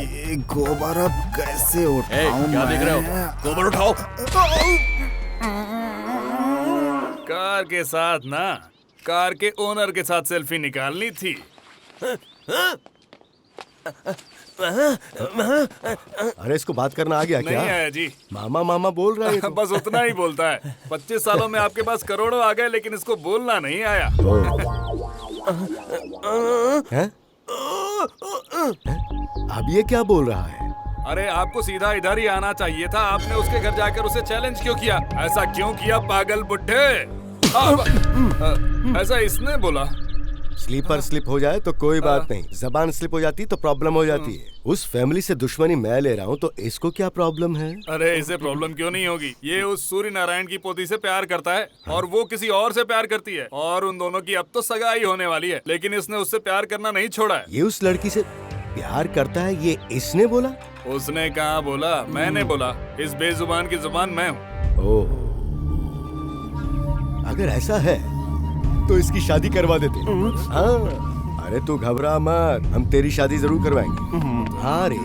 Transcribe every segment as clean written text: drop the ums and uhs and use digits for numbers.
ये गोबर अब कैसे उठाऊं? क्या देख रहे हो? गोबर उठाओ। कार के साथ ना, कार के ओनर के साथ सेल्फी निकालनी थी। अरे इसको बात करना आ गया क्या? नहीं आया जी। मामा मामा बोल रहा है तो। बस उतना ही बोलता है। 25 सालों में आपके पास करोड़ों आ गए, लेकिन इसको बोलना नहीं आया। हैं? अब ये क्या बोल रहा है? अरे आपको सीधा इधर ही आना चाहिए था। आपने उसके घर जाकर उसे चैलेंज क्यों किया? ऐसा क्यों किया पागल बुड्ढे? ऐसा इसने बोला। स्लीपर स्लिप हो जाए तो कोई बात नहीं, जबान स्लिप हो जाती तो प्रॉब्लम हो जाती है। उस फैमिली से दुश्मनी मैं ले रहा हूँ तो इसको क्या प्रॉब्लम है? अरे इसे प्रॉब्लम क्यों नहीं होगी? ये उस सूर्य नारायण की पोती से प्यार करता है और वो किसी और से प्यार करती है, और उन दोनों की अब तो सगाई होने वाली है, लेकिन इसने उससे प्यार करना नहीं छोड़ा है। ये उस लड़की से प्यार करता है, ये इसने बोला? उसने कहाँ बोला, मैंने बोला। इस बेजुबान की जुबान मैं हूँ। ओह, अगर ऐसा है तो इसकी शादी करवा देते। हाँ, अरे तू घबरा मत, हम तेरी शादी जरूर करवाएंगे। अरे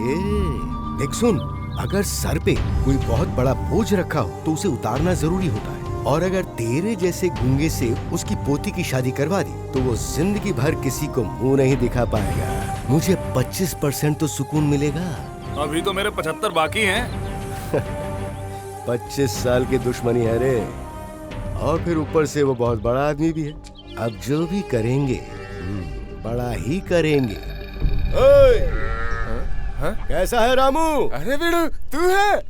देख सुन, अगर सर पे कोई बहुत बड़ा बोझ रखा हो तो उसे उतारना जरूरी होता है, और अगर तेरे जैसे गूंगे से उसकी पोती की शादी करवा दी तो वो जिंदगी भर किसी को मुंह नहीं दिखा पाएगा। मुझे 25% तो सुकून मिलेगा। अभी तो मेरे 75 बाकी हैं। 25 साल की दुश्मनी है रे, और फिर ऊपर से वो बहुत बड़ा आदमी भी है। अब जो भी करेंगे बड़ा ही करेंगे। ओए! कैसा है रामू? अरे बेड़ू, तू है?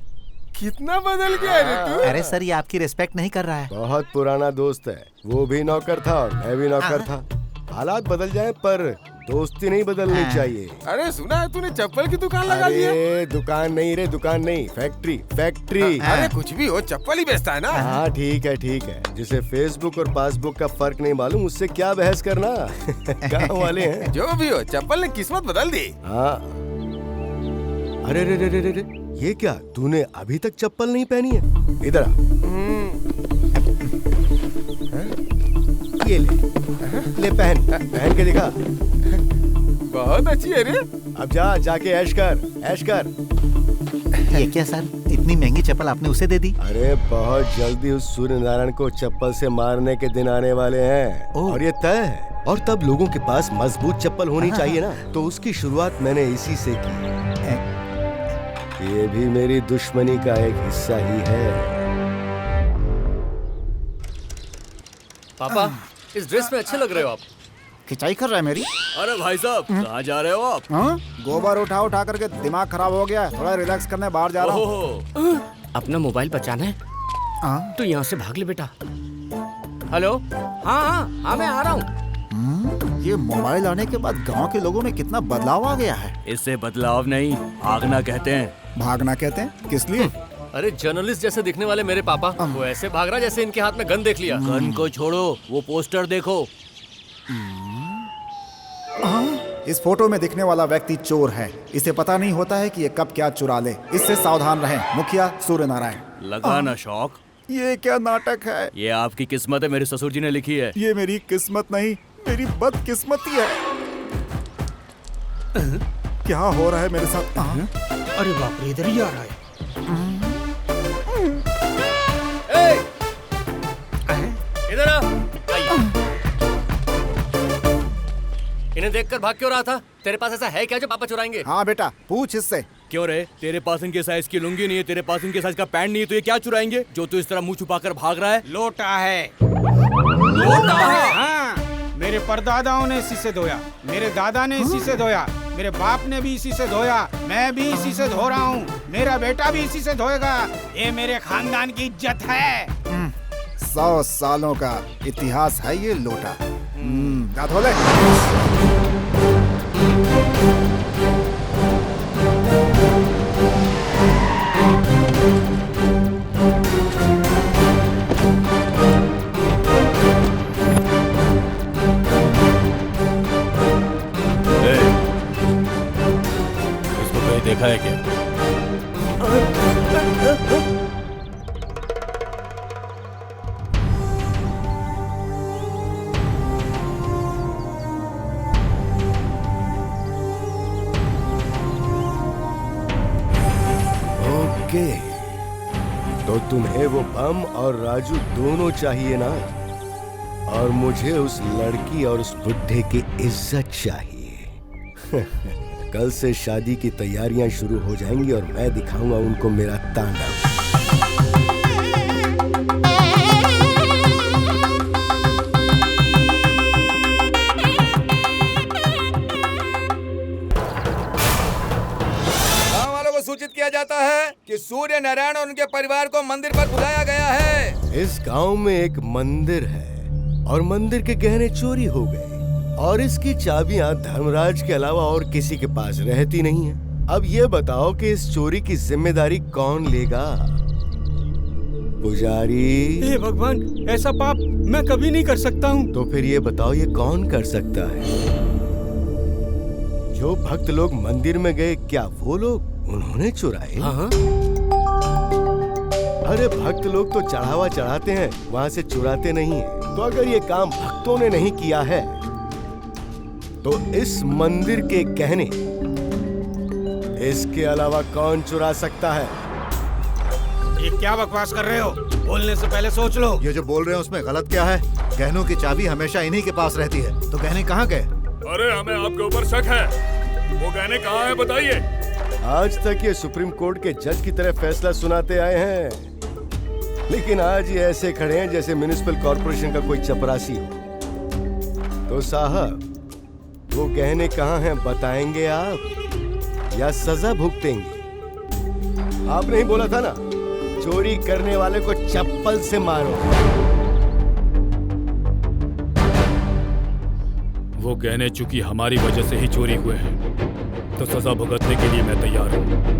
कितना बदल गया रे तू? अरे सर, ये आपकी रिस्पेक्ट नहीं कर रहा है। बहुत पुराना दोस्त है, वो भी नौकर था और मैं भी नौकर था। हालात बदल जाए पर दोस्ती नहीं बदलनी चाहिए। अरे सुना है तूने चप्पल की दुकान लगा ली है? अरे दुकान नहीं रे, दुकान नहीं, फैक्ट्री फैक्ट्री। अरे कुछ भी हो, चप्पल ही बेचता है ना। हाँ ठीक है ठीक है, जिसे फेसबुक और पासबुक का फर्क नहीं मालूम उससे क्या बहस करना। गाँव वाले हैं। जो भी हो, चप्पल ने किस्मत बदल दी। हाँ। अरे रे रे रे रे रे, ये क्या, तूने अभी तक चप्पल नहीं पहनी है? इधर आ। ये ले पहन, पहन के दिखा। बहुत अच्छी है रे। अब जाके ऐश कर, ऐश कर। ये क्या सर, इतनी महंगी चप्पल आपने उसे दे दी? अरे बहुत जल्दी उस सूर्य नारायण को चप्पल से मारने के दिन आने वाले हैं, और ये तय है। और तब लोगों के पास मजबूत चप्पल होनी चाहिए ना, तो उसकी शुरुआत मैंने इसी से की। ये भी मेरी दुश्मनी का एक हिस्सा ही है। पापा, इस ड्रेस में अच्छे लग रहे हो आप। खिंचाई कर रहा है मेरी? अरे भाई साहब, कहाँ जा रहे हो आप? हाँ? गोबर उठा उठा करके दिमाग खराब हो गया, थोड़ा रिलैक्स करने बाहर जा रहा हूँ। अपना मोबाइल बचाना है तो यहाँ से भाग ले बेटा। हेलो, हाँ मैं आ रहा हूँ। ये मोबाइल आने के बाद गांव के लोगों में कितना बदलाव आ गया है। इससे बदलाव नहीं, भागना कहते हैं। भागना कहते हैं? किस लिए? अरे जर्नलिस्ट जैसे दिखने वाले मेरे पापा, वो ऐसे भाग रहा जैसे इनके हाथ में गन देख लिया। गन को छोड़ो, वो पोस्टर देखो। इस फोटो में दिखने वाला व्यक्ति चोर है। इसे पता नहीं होता है कि ये कब क्या चुरा ले। इससे सावधान रहें। मुखिया सूर्य नारायण। लगा ना शौक? ये क्या नाटक है? ये आपकी किस्मत है, मेरे ससुर जी ने लिखी है। ये मेरी किस्मत नहीं, मेरी बदकिस्मती है। क्या हो रहा है मेरे साथ? अरे बाप रे, इधर ही आ रहा है। इधर आ। इन्हें देखकर भाग क्यों रहा था? तेरे पास ऐसा है क्या जो पापा चुराएंगे? हाँ बेटा, पूछ इससे। क्यों रे, तेरे पास इनके साइज की लुंगी नहीं है, तेरे पास इनके साइज का पैंट नहीं है, तो ये क्या चुराएंगे जो तू इस तरह मुंह छुपाकर भाग रहा है? लोटा है। लोटा है? हाँ, मेरे परदादाओं ने इसी से धोया, मेरे दादा ने इसी से धोया, मेरे बाप ने भी इसी से धोया, मैं भी इसी से धो रहा हूँ, मेरा बेटा भी इसी से धोएगा। ये मेरे खानदान की इज्जत है। 100 सालों का इतिहास है ये लोटा। जा धो ले। इसको कहीं देखा है क्या? ओके, तो तुम्हें वो बम और राजू दोनों चाहिए ना? और मुझे उस लड़की और उस बुड्ढे की इज्जत चाहिए। कल से शादी की तैयारियां शुरू हो जाएंगी और मैं दिखाऊंगा उनको मेरा तांडव। सूचित किया जाता है कि सूर्य नारायण और उनके परिवार को मंदिर पर बुलाया गया है। इस गांव में एक मंदिर है और मंदिर के गहने चोरी हो गए और इसकी चाबियां धर्मराज के अलावा और किसी के पास रहती नहीं है। अब ये बताओ कि इस चोरी की जिम्मेदारी कौन लेगा? पुजारी। हे भगवान, ऐसा पाप मैं कभी नहीं कर सकता हूँ। तो फिर ये बताओ ये कौन कर सकता है? जो भक्त लोग मंदिर में गए, क्या वो लोग उन्होंने चुराए? हाँ। अरे भक्त लोग तो चढ़ावा चढ़ाते हैं, वहाँ से चुराते नहीं है। तो अगर ये काम भक्तों ने नहीं किया है तो इस मंदिर के गहने इसके अलावा कौन चुरा सकता है? ये क्या बकवास कर रहे हो? बोलने से पहले सोच लो। ये जो बोल रहे हैं उसमें गलत क्या है? गहनों की चाबी हमेशा इन्हीं के पास रहती है, तो गहने कहाँ गए? अरे हमें आपके ऊपर शक है, वो गहने कहाँ हैं बताइए। आज तक ये सुप्रीम कोर्ट के जज की तरह फैसला सुनाते आए हैं, लेकिन आज ये ऐसे खड़े हैं जैसे म्युनिसिपल कॉर्पोरेशन का कोई चपरासी हो। तो साहब, वो गहने कहाँ हैं बताएंगे आप या सजा भुगतेंगे? आपने ही बोला था ना, चोरी करने वाले को चप्पल से मारो। वो गहने चूंकि हमारी वजह से ही चोरी हुए हैं, तो सजा भुगतने के लिए मैं तैयार हूँ।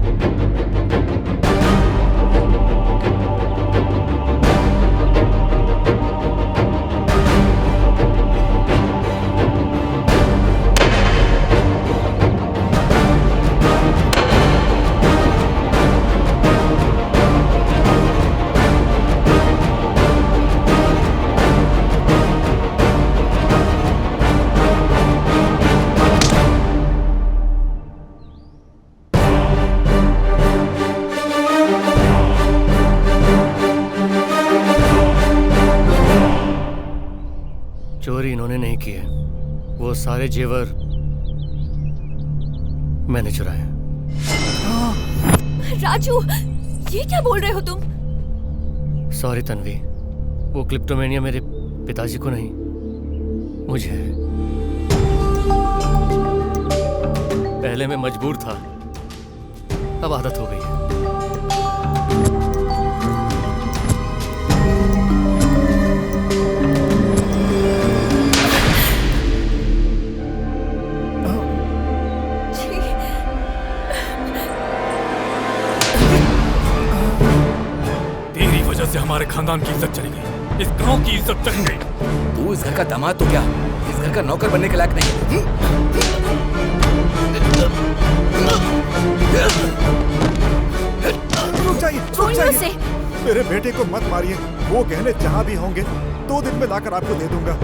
चोरी इन्होंने नहीं की है, वो सारे जेवर मैंने चुराए। राजू, ये क्या बोल रहे हो तुम? सॉरी तन्वी, वो क्लिप्टोमेनिया मेरे पिताजी को नहीं, मुझे है। पहले मैं मजबूर था, अब आदत हो गई है। से हमारे खानदान की इज्जत चली गई, इस गांव की इज्जत चली गई। तू इस घर का दामाद तो क्या, इस घर का नौकर बनने के लायक नहीं। रुक जाइए। मेरे बेटे को मत मारिए, वो गहने जहाँ भी होंगे 2 दिन में लाकर आपको दे दूंगा।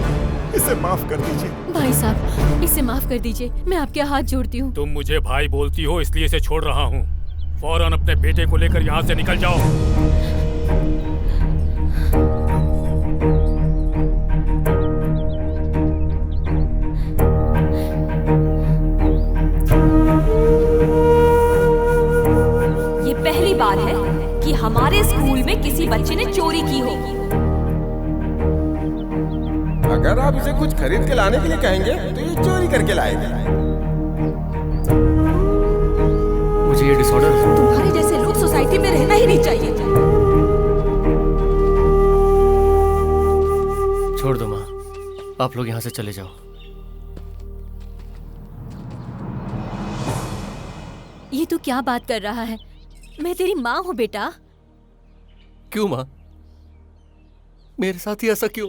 इसे माफ कर दीजिए। भाई साहब, इसे माफ कर दीजिए, मैं आपके हाथ जोड़ती हूँ। तुम मुझे भाई बोलती हो इसलिए इसे छोड़ रहा हूँ। फौरन अपने बेटे को लेकर यहाँ से निकल जाओ। ये पहली बार है कि हमारे स्कूल में किसी बच्चे ने चोरी की हो। अगर आप इसे कुछ खरीद के लाने के लिए कहेंगे तो ये चोरी करके लाएगा। मुझे ये डिसऑर्डर है। तुम्हारे जैसे लोग सोसाइटी में रहना ही नहीं चाहिए। छोड़ दो माँ, आप लोग यहाँ से चले जाओ। ये तू क्या बात कर रहा है? मैं तेरी माँ हूँ बेटा। क्यों माँ, मेरे साथ ही ऐसा क्यों?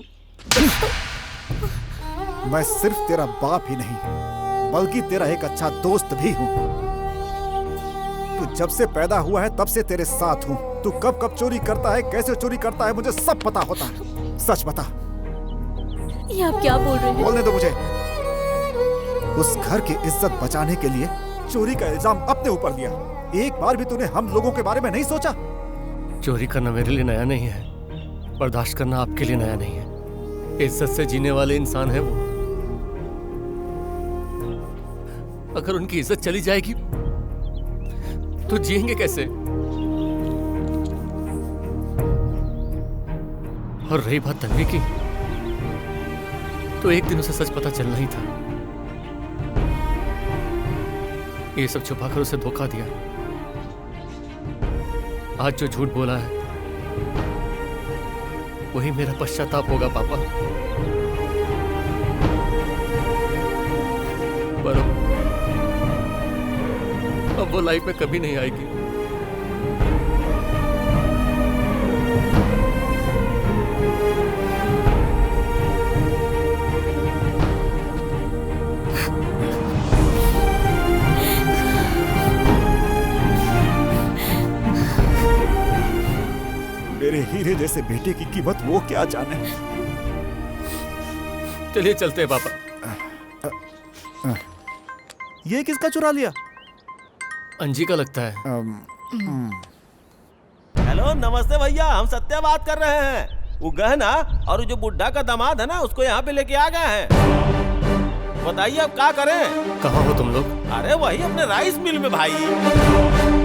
मैं सिर्फ तेरा बाप ही नहीं बल्कि तेरा एक अच्छा दोस्त भी हूँ। तू जब से पैदा हुआ है तब से तेरे साथ हूँ। तू कब कब चोरी करता है, कैसे चोरी करता है, मुझे सब पता होता है। सच बता। ये आप क्या बोल रहे हैं? बोलने दो मुझे। उस घर की इज्जत बचाने के लिए चोरी का इल्जाम अपने ऊपर लिया एक बार भी तूने हम लोगों के बारे में नहीं सोचा? चोरी करना मेरे लिए नया नहीं है, बर्दाश्त करना आपके लिए नया नहीं है। इज्जत से जीने वाले इंसान है वो। अगर उनकी इज्जत चली जाएगी तो जिएंगे कैसे? और रही बात तन्वी की, तो एक दिन उसे सच पता चलना ही था। ये सब छुपाकर उसे धोखा दिया। आज जो झूठ बोला है वही मेरा पश्चाताप होगा पापा। पर अब वो लाइफ में कभी नहीं आएगी। मेरे हीरे जैसे बेटे की कीमत वो क्या जाने। चलिए चलते हैं पापा। ये किसका चुरा लिया? अंजी का लगता है। हेलो नमस्ते भैया, हम सत्या बात कर रहे हैं। वो गहना और जो बुढ़ा का दामाद है ना, उसको यहाँ पे लेके आ गए हैं। बताइए अब क्या करें? कहाँ हो तुम लोग? अरे वही अपने राइस मिल में भाई।